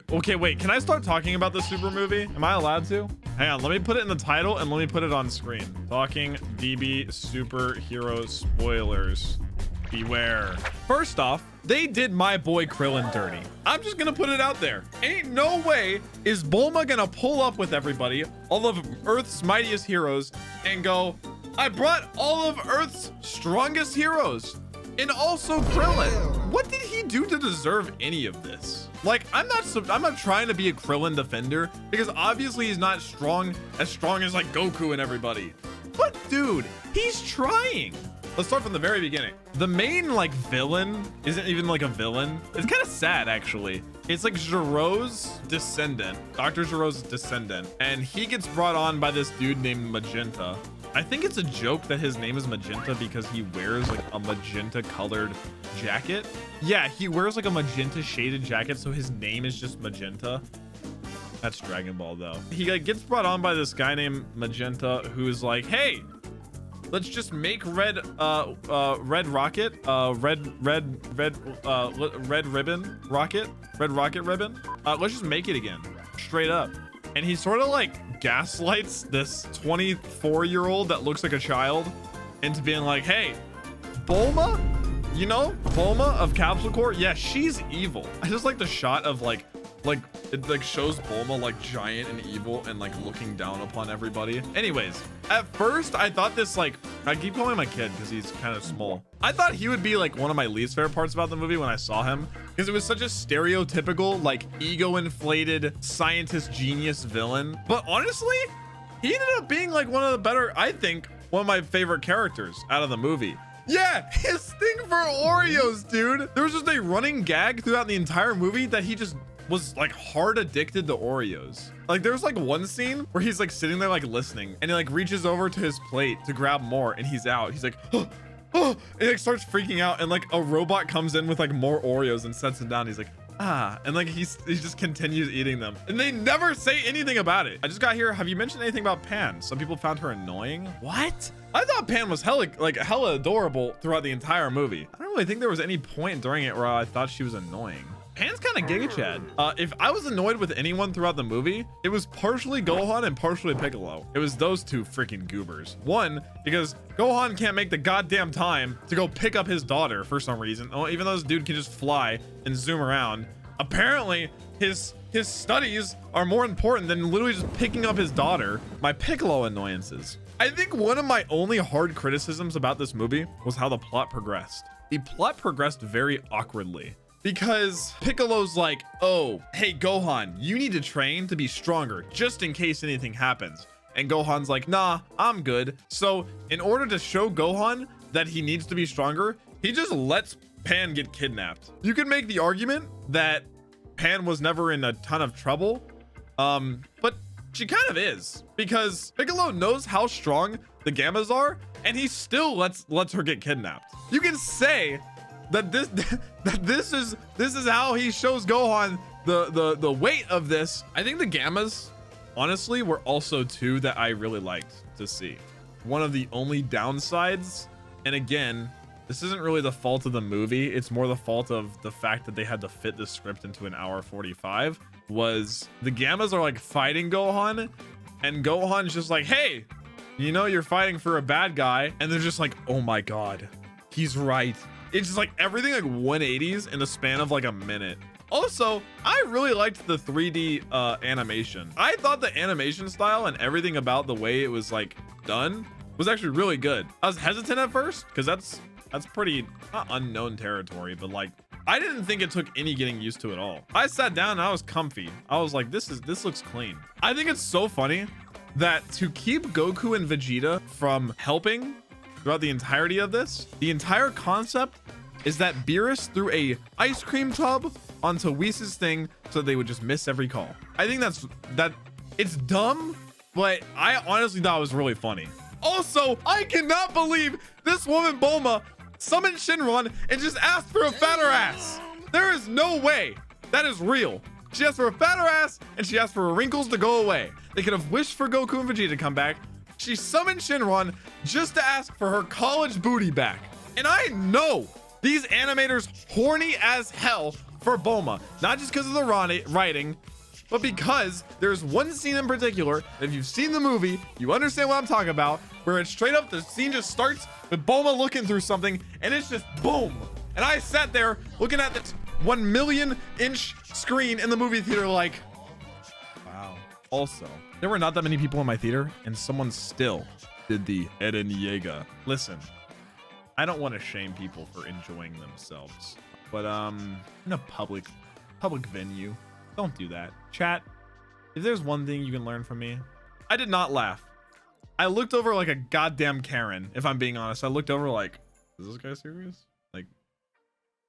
Okay, wait, can I start talking about the super movie? Am I allowed to? Hang on, let me put it in the title and let me put it on screen. Talking DB superhero spoilers. Beware. First off, they did my boy Krillin dirty. I'm just gonna put it out there. Ain't no way is Bulma gonna pull up with everybody, all of Earth's mightiest heroes, and go, I brought all of Earth's strongest heroes, and also Krillin. What did he do to deserve any of this? Like, I'm not trying to be a Krillin defender, because obviously he's not as strong as like Goku and everybody. But dude, he's trying. Let's start from the very beginning. The main like villain isn't even like a villain. It's kind of sad actually. It's like Giro's descendant, Dr. Giro's descendant, and he gets brought on by this dude named Magenta. I think it's a joke that his name is Magenta because he wears like a magenta colored jacket. Yeah, he wears like a magenta shaded jacket, so his name is just Magenta. That's Dragon Ball though. He like gets brought on by this guy named Magenta who's like, hey, let's just make red rocket ribbon. Let's just make it again, straight up. And he sort of like gaslights this 24-year-old that looks like a child into being like, hey, Bulma, you know, Bulma of Capsule Corp, yeah, she's evil. I just like the shot of like it like shows Bulma like giant and evil and like looking down upon everybody. Anyways, at first I thought this, like, I keep calling him my kid because he's kind of small. I thought he would be like one of my least favorite parts about the movie when I saw him, because it was such a stereotypical like ego inflated scientist genius villain. But honestly, he ended up being like one of the better, I think, one of my favorite characters out of the movie. Yeah, his thing for Oreos, dude. There was just a running gag throughout the entire movie that he just was like hard addicted to Oreos. Like there's like one scene where he's like sitting there like listening, and he like reaches over to his plate to grab more, and he's out. He's like, oh, and he like starts freaking out, and like a robot comes in with like more Oreos and sets them down. He's like, ah, and like he just continues eating them, and they never say anything about it. I just got here. Have you mentioned anything about Pan? Some people found her annoying. What? I thought Pan was hella adorable throughout the entire movie. I don't really think there was any point during it where I thought she was annoying. Pan's kind of Giga Chad. If I was annoyed with anyone throughout the movie, it was partially Gohan and partially Piccolo. It was those two freaking goobers. One, because Gohan can't make the goddamn time to go pick up his daughter for some reason. Oh, even though this dude can just fly and zoom around. Apparently, his studies are more important than literally just picking up his daughter. My Piccolo annoyances. I think one of my only hard criticisms about this movie was how the plot progressed. The plot progressed very awkwardly. Because Piccolo's like, oh, hey, Gohan, you need to train to be stronger just in case anything happens. And Gohan's like, nah, I'm good. So in order to show Gohan that he needs to be stronger, he just lets Pan get kidnapped. You can make the argument that Pan was never in a ton of trouble, but she kind of is, because Piccolo knows how strong the Gammas are, and he still lets her get kidnapped. You can say that this is how he shows Gohan the weight of this. I think the Gammas honestly were also two that I really liked to see. One of the only downsides, and again, this isn't really the fault of the movie, it's more the fault of the fact that they had to fit the script into an hour 45, was the Gammas are like fighting Gohan, and Gohan's just like, hey, you know, you're fighting for a bad guy, and they're just like, oh my god, he's right. It's just like everything like 180s in the span of like a minute. Also, I really liked the 3D animation. I thought the animation style and everything about the way it was like done was actually really good. I was hesitant at first because that's pretty not unknown territory, but like I didn't think it took any getting used to at all. I sat down and I was comfy. I was like, this looks clean. I think it's so funny that to keep Goku and Vegeta from helping throughout the entirety of this, the entire concept is that Beerus threw a ice cream tub onto Whis' thing so they would just miss every call. I think that it's dumb, but I honestly thought it was really funny. Also, I cannot believe this woman Bulma summoned Shinron and just asked for a fatter ass. There is no way that is real. She asked for a fatter ass and she asked for her wrinkles to go away. They could have wished for Goku and Vegeta to come back. She summoned Shinron just to ask for her college booty back. And I know these animators horny as hell for Bulma. Not just because of the writing, but because there's one scene in particular, if you've seen the movie, you understand what I'm talking about, where it's straight up, the scene just starts with Bulma looking through something, and it's just boom. And I sat there looking at this 1 million inch screen in the movie theater like, wow. Also, there were not that many people in my theater, and someone still did the Eren Yeager. Listen, I don't want to shame people for enjoying themselves, but in a public venue, don't do that. Chat, if there's one thing you can learn from me, I did not laugh. I looked over like a goddamn Karen, if I'm being honest. I looked over like, is this guy serious? Like,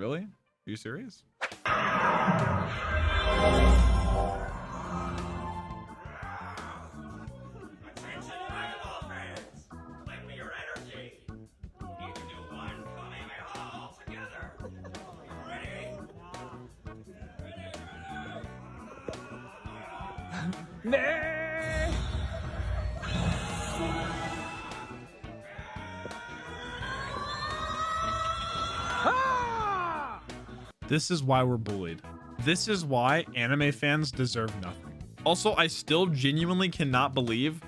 really? Are you serious? This is why we're bullied. This is why anime fans deserve nothing. Also, I still genuinely cannot believe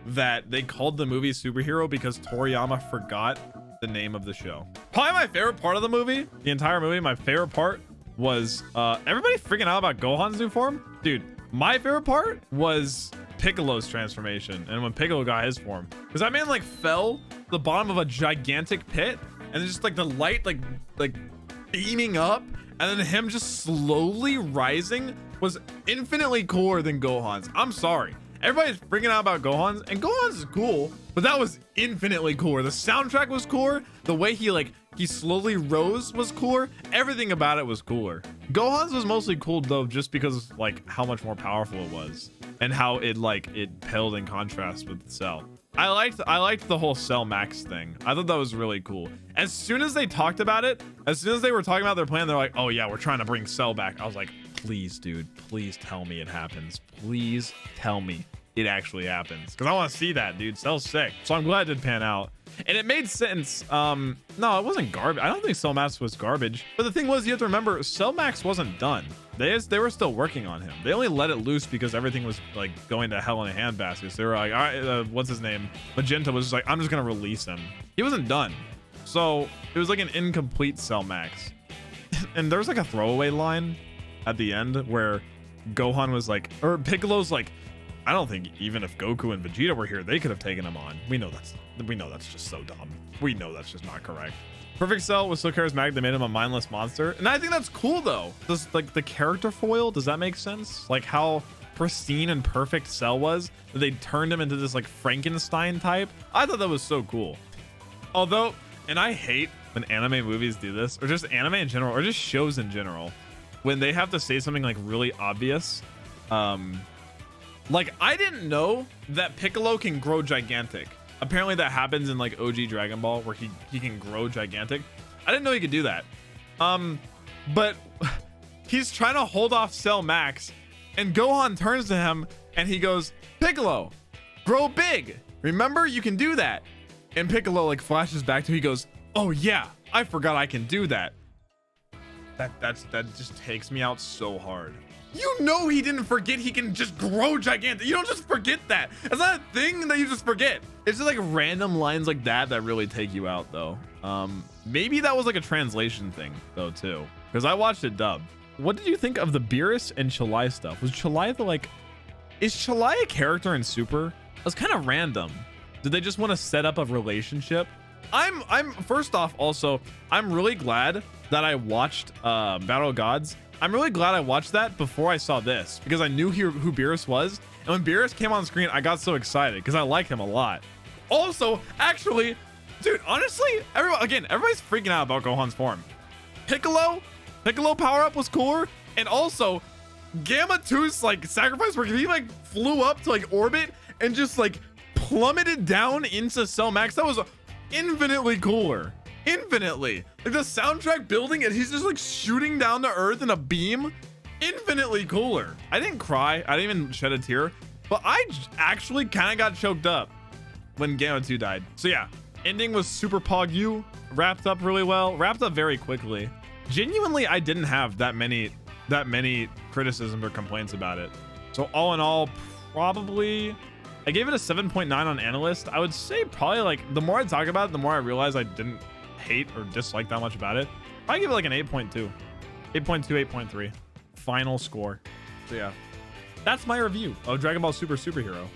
that they called the movie superhero because Toriyama forgot the name of the show. Probably my favorite part of the movie, the entire movie, my favorite part was everybody freaking out about Gohan's new form. Dude, my favorite part was Piccolo's transformation and when Piccolo got his form, because that man like fell to the bottom of a gigantic pit and just like the light like beaming up and then him just slowly rising was infinitely cooler than Gohan's. I'm sorry, everybody's freaking out about Gohan's, and Gohan's is cool, but that was infinitely cooler. The soundtrack was cooler, the way he slowly rose was cooler, everything about it was cooler. Gohan's was mostly cool though just because like how much more powerful it was and how it paled in contrast with Cell. I liked the whole Cell Max thing. I thought that was really cool. As soon as they talked about it, as soon as they were talking about their plan, they're like, oh yeah, we're trying to bring Cell back. I was like, please dude, please tell me it happens. Please tell me it actually happens, because I want to see that, dude. Cell's sick. So I'm glad it did pan out. And it made sense. No, it wasn't garbage. I don't think Cell Max was garbage. But the thing was, you have to remember, Cell Max wasn't done. They were still working on him. They only let it loose because everything was like going to hell in a handbasket. So they were like, all right, what's his name? Magenta was just like, I'm just gonna release him. He wasn't done. So it was like an incomplete Cell Max. And there was like a throwaway line at the end where Gohan was like, or Piccolo's like, I don't think even if Goku and Vegeta were here, they could have taken him on. We know that's just so dumb. We know that's just not correct. Perfect Cell was so charismatic they made him a mindless monster, and I think that's cool though. Does like the character foil, does that make sense? Like how pristine and perfect Cell was, that they turned him into this like Frankenstein type. I thought that was so cool. Although, and I hate when anime movies do this, or just anime in general, or just shows in general, when they have to say something like really obvious. Like I didn't know that Piccolo can grow gigantic. Apparently that happens in like OG Dragon Ball where he can grow gigantic. I didn't know he could do that. But he's trying to hold off Cell Max and Gohan turns to him and he goes, Piccolo, grow big. Remember, you can do that. And Piccolo like flashes back to, he goes, oh yeah, I forgot I can do that. That just takes me out so hard. You know he didn't forget he can just grow gigantic. You don't just forget that. It's not a thing that you just forget. It's just like random lines like that really take you out though. Maybe that was like a translation thing though too, because I watched it dubbed. What did you think of the Beerus and Chilai stuff? Was Chilai is Chilai a character in Super? It was kind of random. Did they just want to set up a relationship? I'm first off, also, I'm really glad that I watched Battle of Gods. I'm really glad I watched that before I saw this, because I knew who Beerus was. And when Beerus came on screen, I got so excited because I like him a lot. Also, actually, dude, honestly, everybody's freaking out about Gohan's form. Piccolo power up was cooler. And also Gamma 2's like sacrifice where he like flew up to like orbit and just like plummeted down into Cell Max. That was infinitely cooler. Infinitely. Like the soundtrack building and he's just like shooting down to earth in a beam. Infinitely cooler. I didn't cry. I didn't even shed a tear, but I actually kind of got choked up when Gamma 2 died. So yeah, ending was super Pog U, wrapped up really well, wrapped up very quickly. genuinely, I didn't have that many criticisms or complaints about it. So all in all, probably I gave it a 7.9 on Analyst. I would say probably like the more I talk about it, the more I realize I didn't hate or dislike that much about it. I give it like an 8.2, 8.3. Final score. So yeah, that's my review of Dragon Ball Super Superhero.